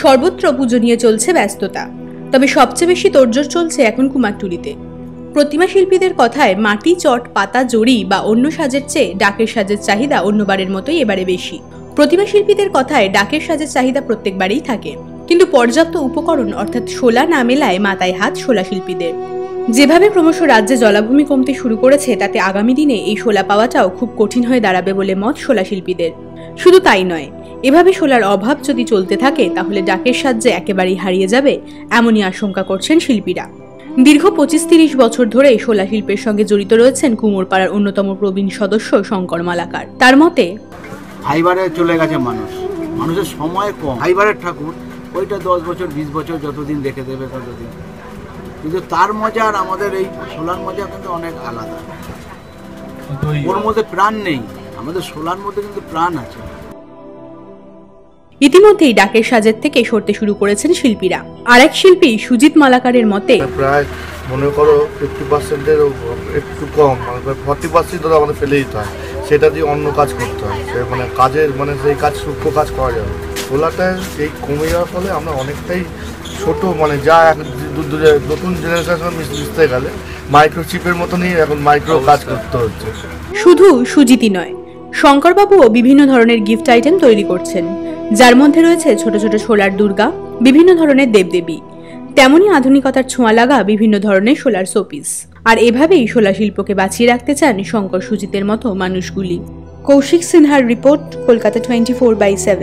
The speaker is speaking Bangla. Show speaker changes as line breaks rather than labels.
সর্বত্র পুজো নিয়ে চলছে ব্যস্ততা। তবে সবচেয়ে বেশি তোড়জোড় চলছে এখন কুমারটুলিতে। প্রতিমা শিল্পীদের কথায় মাটি, চট, পাতা, জড়ি বা অন্য সাজের চেয়ে ডাকের সাজের চাহিদা অন্যবারের মতোই এবারে বেশি। প্রতিমা শিল্পীদের কথায় ডাকের সাজের চাহিদা প্রত্যেকবারেই থাকে, কিন্তু পর্যাপ্ত উপকরণ অর্থাৎ শোলা না মেলায় মাথায় হাত শোলা শিল্পীদের। যেভাবে ক্রমশ রাজ্যে জলাভূমি কমতে শুরু করেছে, তাতে আগামী দিনে এই শোলা পাওয়াটাও খুব কঠিন হয়ে দাঁড়াবে বলে মত শোলা শিল্পীদের। শুধু তাই নয়, এভাবে শোলার অভাব যদি চলতে থাকে তাহলে ডাকের সাহায্যে একেবারেই হারিয়ে যাবে, এমনই আশঙ্কা করছেন শিল্পীরা। দীর্ঘ 25-30 বছর ধরে শোলা শিল্পের সঙ্গে জড়িত রয়েছেন কুমোরপাড়ার অন্যতম প্রবীণ সদস্য শঙ্কর মালাকার। তার মতে,
ফাইবারে চলে গেছে মানুষের সময় কম। ফাইবারের ঠাকুর ওইটা 10 বছর 20 বছর যতদিন রেখে দেবে ততদিন, কিন্তু তার মজা আর আমাদের এই শোলার মজা কিন্তু অনেক আলাদা। ওর মধ্যে প্রাণ নেই, আমাদের শোলার মধ্যে কিন্তু প্রাণ আছে।
ইতিমধ্যেই ডাকের সাজের থেকে সরতে শুরু করেছেন শিল্পীরা। আরেক শিল্পী সুজিত মালাকারের মতে,
প্রায় মনে করো 50%-এর একটু কম, 40% ধরো আমাদের ফেলে দিতে হয়, সেটা দিয়ে অন্য কাজ করতে হয়। সে মানে কাজের সেই কাজ সূক্ষ্ম কাজ করা যাবে। শোলাটা এই কমে যাওয়ার ফলে আমরা অনেকটাই ছোট, যা নতুন জেনারেশন মিশতে গেলে মাইক্রোচিপের মতনই এখন মাইক্রো কাজ করতে হচ্ছে।
শুধু সুজিতই নয়, শঙ্করবাবুও বিভিন্ন ধরনের গিফট আইটেম তৈরি করছেন, যার মধ্যে রয়েছে ছোট ছোট শোলার দুর্গা, বিভিন্ন ধরনের দেবদেবী, তেমনি আধুনিকতার ছোঁয়া লাগা বিভিন্ন ধরনের শোলার শোপিস। আর এভাবেই শোলা শিল্পকে বাঁচিয়ে রাখতে চান শঙ্কর সুজিতের মতো মানুষগুলি। কৌশিক সিনহার রিপোর্ট, কলকাতা 24/7।